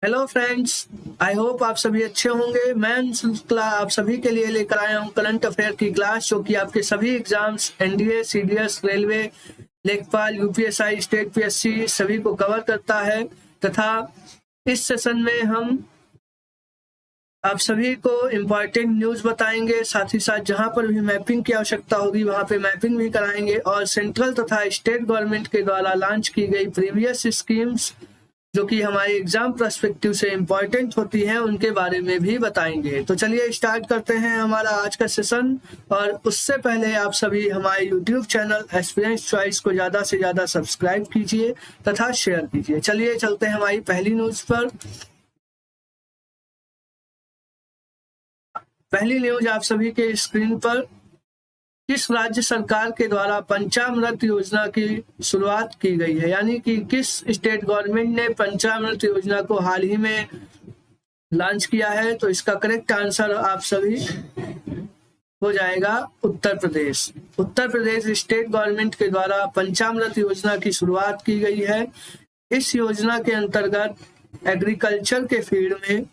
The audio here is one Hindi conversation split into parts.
Hello friends. आई होप आप सभी अच्छे होंगे। मैं अंशुल शुक्ला आप सभी के लिए लेकर आया हूँ करंट अफेयर की क्लास, जो कि आपके सभी एग्जाम्स एनडीए, सीडीएस, रेलवे, लेखपाल, यूपीएसआई, स्टेट पीएससी सभी को कवर करता है। तथा इस सेशन में हम आप सभी को इम्पोर्टेंट न्यूज बताएंगे, साथ ही साथ जहां पर भी मैपिंग की आवश्यकता होगी वहां पे मैपिंग भी कराएंगे, और सेंट्रल तथा स्टेट गवर्नमेंट के द्वारा लॉन्च की गई प्रीवियस स्कीम्स जो कि हमारे एग्जाम पर्सपेक्टिव से इम्पोर्टेंट होती हैं उनके बारे में भी बताएंगे। तो चलिए स्टार्ट करते हैं हमारा आज का सेशन। और उससे पहले आप सभी हमारे यूट्यूब चैनल एस्पिरेंट्स चॉइस को ज़्यादा से ज़्यादा सब्सक्राइब कीजिए तथा शेयर कीजिए। चलिए चलते हैं हमारी पहली न्यूज़ पर। पहली न्यूज आप सभी के स्क्रीन पर, किस राज्य सरकार के द्वारा पंचामृत योजना की शुरुआत की गई है, यानी कि किस स्टेट गवर्नमेंट ने पंचामृत योजना को हाल ही में लॉन्च किया है। तो इसका करेक्ट आंसर आप सभी हो जाएगा उत्तर प्रदेश। उत्तर प्रदेश स्टेट गवर्नमेंट के द्वारा पंचामृत योजना की शुरुआत की गई है। इस योजना के अंतर्गत एग्रीकल्चर के फील्ड में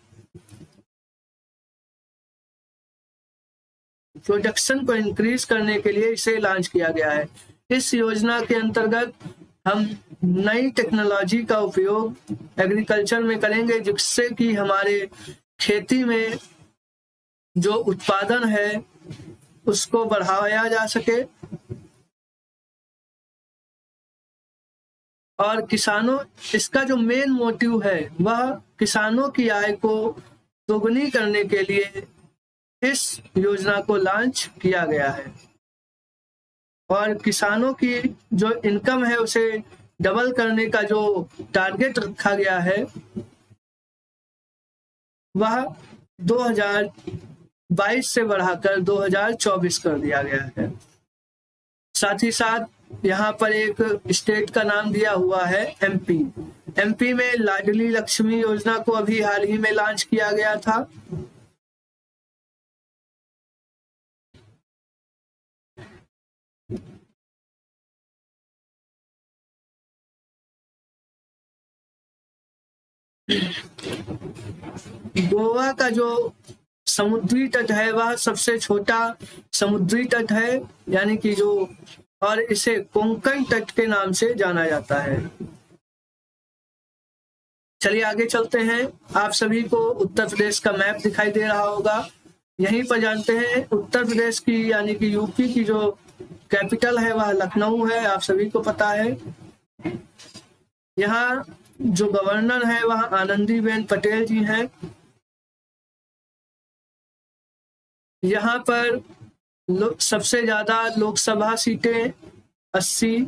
प्रोडक्शन को इंक्रीज करने के लिए इसे लॉन्च किया गया है। इस योजना के अंतर्गत हम नई टेक्नोलॉजी का उपयोग एग्रीकल्चर में करेंगे, जिससे कि हमारे खेती में जो उत्पादन है उसको बढ़ाया जा सके और किसानों, इसका जो मेन मोटिव है वह किसानों की आय को दोगुनी करने के लिए इस योजना को लॉन्च किया गया है। और किसानों की जो इनकम है उसे डबल करने का जो टारगेट रखा गया है वह 2022 से बढ़ाकर 2024 कर दिया गया है। साथ ही साथ यहाँ पर एक स्टेट का नाम दिया हुआ है एमपी। एमपी में लाडली लक्ष्मी योजना को अभी हाल ही में लॉन्च किया गया था। गोवा का जो समुद्री तट है वह सबसे छोटा समुद्री तट है, यानी कि जो, और इसे कोंकण तट के नाम से जाना जाता है। चलिए आगे चलते हैं। आप सभी को उत्तर प्रदेश का मैप दिखाई दे रहा होगा। यहीं पर जानते हैं उत्तर प्रदेश की यानी कि यूपी की जो कैपिटल है वह लखनऊ है, आप सभी को पता है। यहाँ जो गवर्नर है वह आनंदीबेन पटेल जी हैं। यहाँ पर सबसे ज्यादा लोकसभा सीटें 80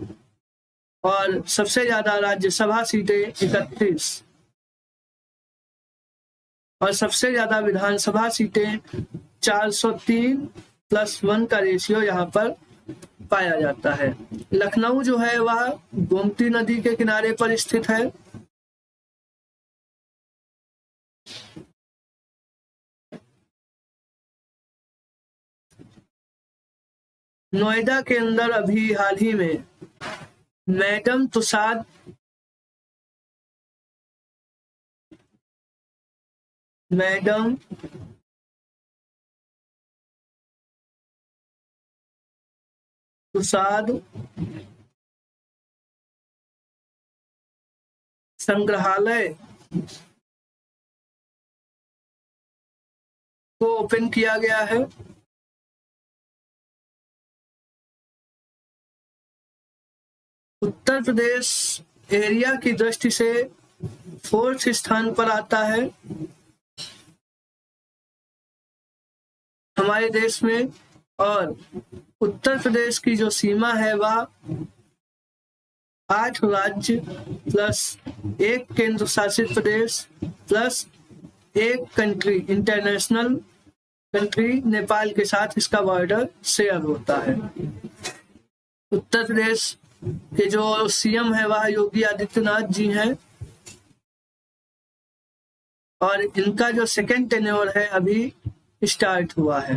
और सबसे ज्यादा राज्यसभा सीटें 31 और सबसे ज्यादा विधानसभा सीटें 403+1 का रेशियो यहाँ पर पाया जाता है। लखनऊ जो है वह गोमती नदी के किनारे पर स्थित है। नोएडा के अंदर अभी हाल ही में मैडम तुसाद संग्रहालय को ओपन किया गया है। उत्तर प्रदेश एरिया की दृष्टि से 4th स्थान पर आता है हमारे देश में, और उत्तर प्रदेश की जो सीमा है वह 8 राज्य प्लस 1 केंद्र शासित प्रदेश plus 1 country, international country Nepal के साथ इसका बॉर्डर शेयर होता है। उत्तर प्रदेश के जो सीएम है वह योगी आदित्यनाथ जी हैं, और इनका जो सेकेंड टेन्योर है अभी स्टार्ट हुआ है।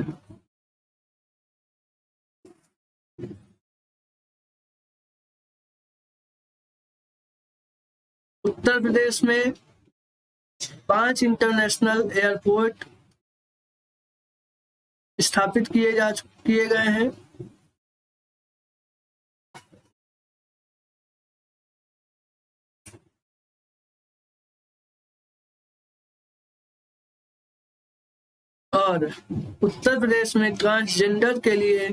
उत्तर प्रदेश में 5 इंटरनेशनल एयरपोर्ट स्थापित किए गए हैं। और उत्तर प्रदेश में ट्रांसजेंडर के लिए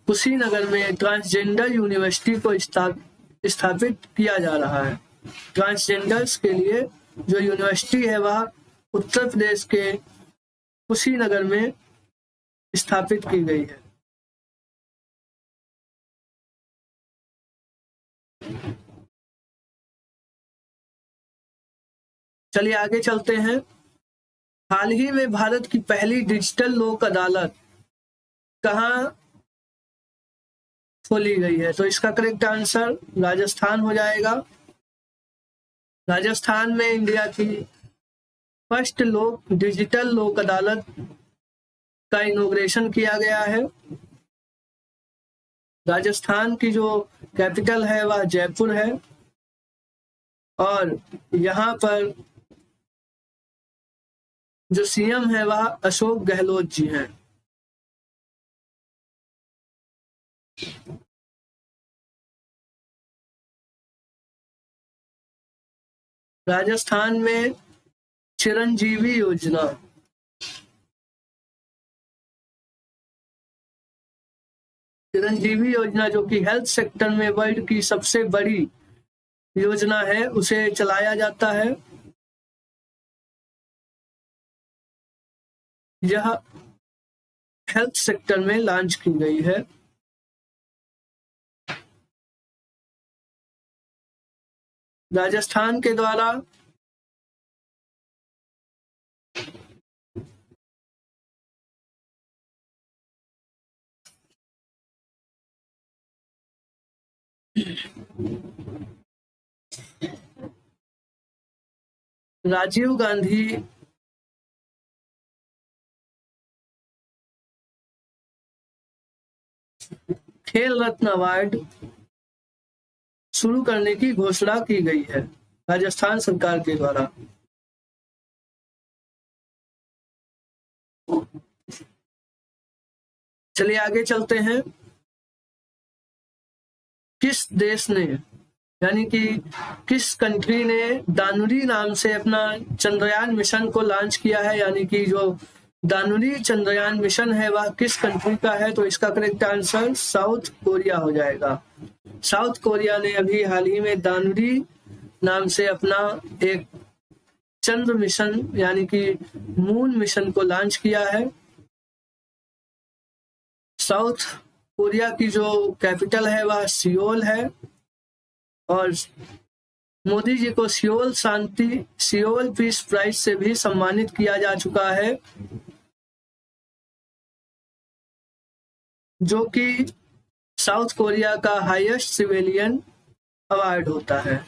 कुशीनगर में ट्रांसजेंडर यूनिवर्सिटी को स्थापित किया जा रहा है। ट्रांसजेंडर्स के लिए जो यूनिवर्सिटी है वह उत्तर प्रदेश के कुशीनगर में स्थापित की गई है। चलिए आगे चलते हैं। हाल ही में भारत की पहली डिजिटल लोक अदालत कहाँ खोली गई है? तो इसका करेक्ट आंसर राजस्थान हो जाएगा। राजस्थान में इंडिया की फर्स्ट डिजिटल लोक अदालत का इनॉग्रेशन किया गया है। राजस्थान की जो कैपिटल है वह जयपुर है और यहाँ पर जो सीएम है वह अशोक गहलोत जी हैं। राजस्थान में चिरंजीवी योजना जो कि हेल्थ सेक्टर में वर्ल्ड की सबसे बड़ी योजना है उसे चलाया जाता है। यह हेल्थ सेक्टर में लॉन्च की गई है। राजस्थान के द्वारा राजीव गांधी खेल रत्न अवार्ड शुरू करने की घोषणा की गई है राजस्थान सरकार के द्वारा। चलिए आगे चलते हैं। किस देश ने यानी कि किस कंट्री ने दानुरी नाम से अपना चंद्रयान मिशन को लॉन्च किया है? यानी कि जो दानुरी चंद्रयान मिशन है वह किस कंट्री का है? तो इसका करेक्ट आंसर साउथ कोरिया हो जाएगा। साउथ कोरिया ने अभी हाल ही में दानुरी नाम से अपना एक चंद्र मिशन यानी कि मून मिशन को लॉन्च किया है। साउथ कोरिया की जो कैपिटल है वह सियोल है और मोदी जी को सियोल पीस प्राइज से भी सम्मानित किया जा चुका है, जो कि साउथ कोरिया का हाईएस्ट सिविलियन अवार्ड होता है।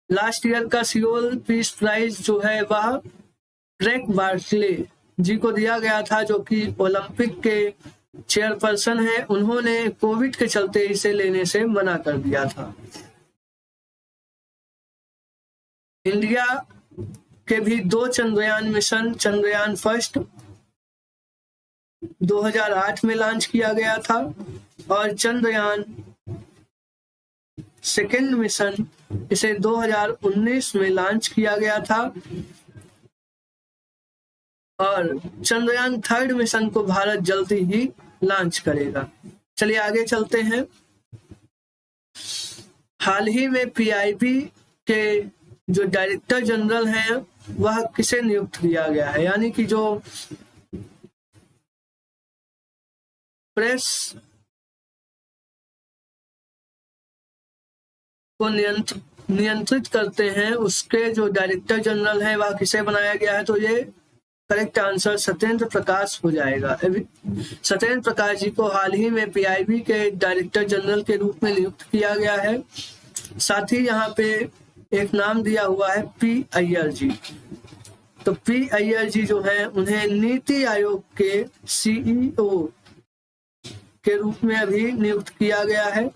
लास्ट ईयर का सियोल पीस प्राइज जो है वह ग्रेग बार्कले जी को दिया गया था, जो कि ओलंपिक के चेयरपर्सन है। उन्होंने कोविड के चलते इसे लेने से मना कर दिया था। इंडिया के भी 2 चंद्रयान मिशन, चंद्रयान फर्स्ट 2008 में लॉन्च किया गया था और चंद्रयान सेकेंड मिशन इसे 2019 में लॉन्च किया गया था और चंद्रयान थर्ड मिशन को भारत जल्दी ही लॉन्च करेगा। चलिए आगे चलते हैं। हाल ही में पीआईबी के जो डायरेक्टर जनरल हैं वह किसे नियुक्त किया गया है? यानी कि जो प्रेस को नियंत्रित करते हैं उसके जो डायरेक्टर जनरल है वह किसे बनाया गया है? तो ये करेक्ट आंसर सत्येंद्र प्रकाश हो जाएगा। सत्येंद्र प्रकाश जी को हाल ही में पीआईबी के डायरेक्टर जनरल के रूप में नियुक्त किया गया है। साथ ही यहाँ पे एक नाम दिया हुआ है पी अय्यर जी। तो पी अय्यर जी जो है उन्हें नीति आयोग के सीईओ के रूप में अभी नियुक्त किया गया है।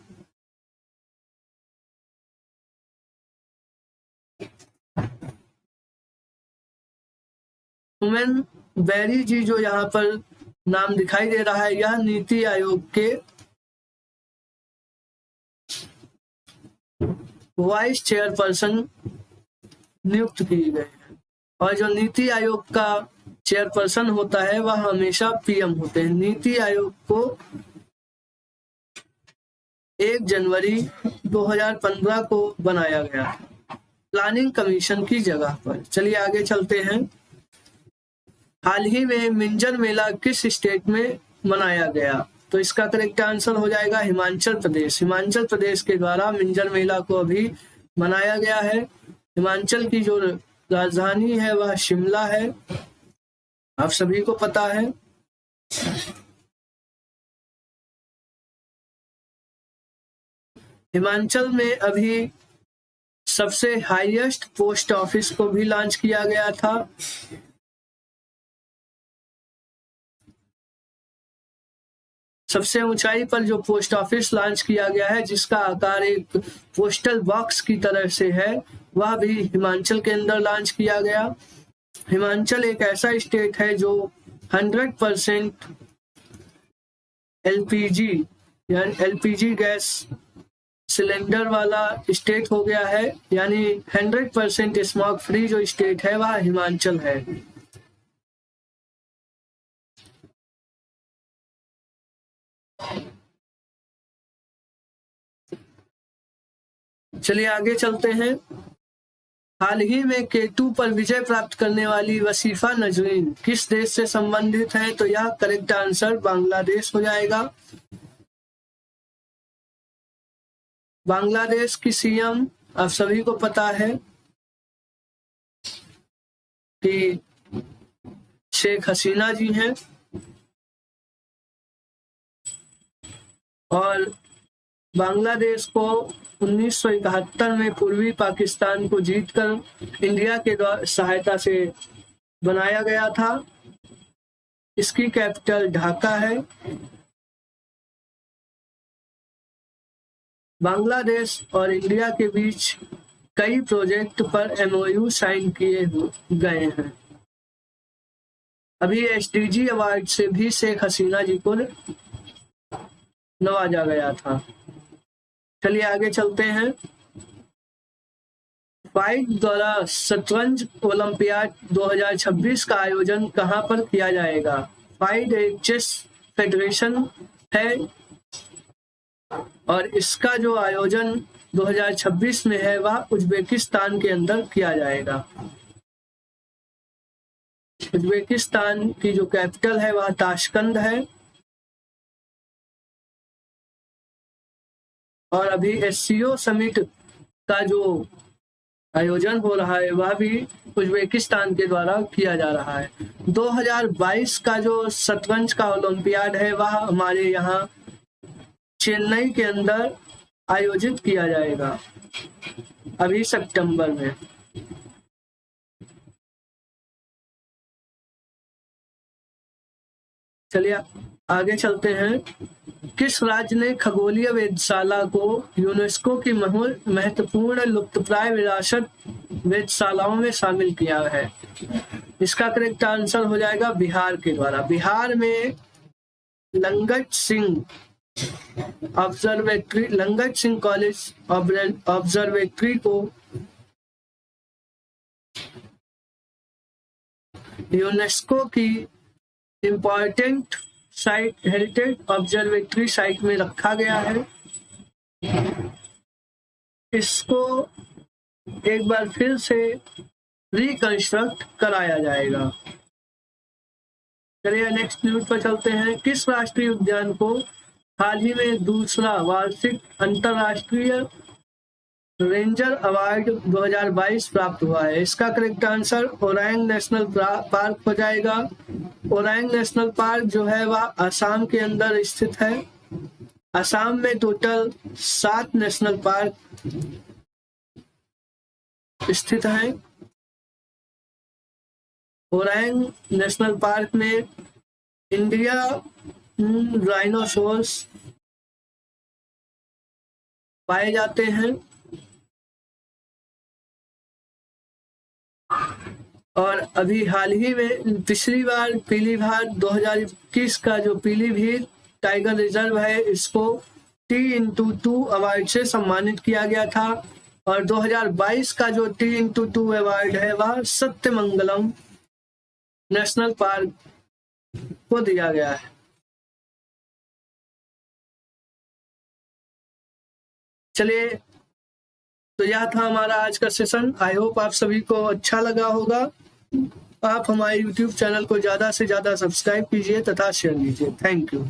सुमन बेरी जी जो यहाँ पर नाम दिखाई दे रहा है, यह नीति आयोग के वाइस चेयरपर्सन नियुक्त किए गए हैं। और जो नीति आयोग का चेयरपर्सन होता है वह हमेशा पीएम होते हैं। नीति आयोग को 1 जनवरी 2015 को बनाया गया प्लानिंग कमीशन की जगह पर। चलिए आगे चलते हैं। हाल ही में मिंजर मेला किस स्टेट में मनाया गया? तो इसका करेक्ट आंसर हो जाएगा हिमाचल प्रदेश। हिमाचल प्रदेश के द्वारा मिंजर मेला को अभी मनाया गया है। हिमाचल की जो राजधानी है वह शिमला है, आप सभी को पता है। हिमाचल में अभी सबसे हाईएस्ट पोस्ट ऑफिस को भी लॉन्च किया गया था। सबसे ऊंचाई पर जो पोस्ट ऑफिस लॉन्च किया गया है, जिसका आकार एक पोस्टल बॉक्स की तरह से है, वह भी हिमाचल के अंदर लॉन्च किया गया। हिमाचल एक ऐसा स्टेट है जो 100% एलपीजी यानी एलपीजी गैस सिलेंडर वाला स्टेट हो गया है, यानी 100% स्मोक फ्री जो स्टेट है वह हिमाचल है। चलिए आगे चलते हैं। हाल ही में केटू पर विजय प्राप्त करने वाली वसीफा नजरीन किस देश से संबंधित है? तो यह करेक्ट आंसर बांग्लादेश हो जाएगा। बांग्लादेश की सीएम आप सभी को पता है कि शेख हसीना जी हैं, और बांग्लादेश को 1971 में पूर्वी पाकिस्तान को जीतकर इंडिया के सहायता से बनाया गया था। इसकी कैपिटल ढाका है। बांग्लादेश और इंडिया के बीच कई प्रोजेक्ट पर एमओयू साइन किए गए हैं। अभी एसडीजी अवार्ड से भी शेख हसीना जी को नवाजा गया था। चलिए आगे चलते हैं। फाइड द्वारा शतरंज ओलंपियाड 2026 का आयोजन कहां पर किया जाएगा? फाइड एक चेस फेडरेशन है और इसका जो आयोजन 2026 में है वह उज्बेकिस्तान के अंदर किया जाएगा। उज्बेकिस्तान की जो कैपिटल है वह ताशकंद है। और अभी एससीओ समिट का जो आयोजन हो रहा है वह भी उज्बेकिस्तान के द्वारा किया जा रहा है। 2022 का जो शतरंज का ओलंपियाड है वह हमारे यहाँ चेन्नई के अंदर आयोजित किया जाएगा अभी सितंबर में। चलिए आगे चलते हैं। किस राज्य ने खगोलीय वेधशाला को यूनेस्को की महत्वपूर्ण लुप्तप्राय विरासत वेधशालाओं में शामिल किया है? इसका करेक्ट आंसर हो जाएगा बिहार के द्वारा। बिहार में लंगट सिंह कॉलेज ऑब्जर्वेटरी को यूनेस्को की important site heritage observatory site में रखा गया है। इसको एक बार फिर से रिकंस्ट्रक्ट कराया जाएगा। चलिए नेक्स्ट न्यूज पर चलते हैं। किस राष्ट्रीय उद्यान को हाल ही में दूसरा वार्षिक अंतरराष्ट्रीय रेंजर अवार्ड 2022 प्राप्त हुआ है? इसका correct answer Orang national park हो जाएगा। ओरांग नेशनल पार्क जो है वह असम के अंदर स्थित है। असम में टोटल 7 नेशनल पार्क स्थित हैं। ओरांग नेशनल पार्क में इंडिया राइनोसोरस पाए जाते हैं। और अभी हाल ही में पिछली बार पीलीभीत 2021 का जो पीलीभीत टाइगर रिजर्व है, इसको T x2 अवार्ड से सम्मानित किया गया था। और 2022 का जो T x2 अवार्ड है वह सत्यमंगलम नेशनल पार्क को दिया गया है। चलिए, तो यह था हमारा आज का सेशन। आई होप आप सभी को अच्छा लगा होगा। आप हमारे YouTube चैनल को ज़्यादा से ज़्यादा सब्सक्राइब कीजिए तथा शेयर कीजिए। Thank you.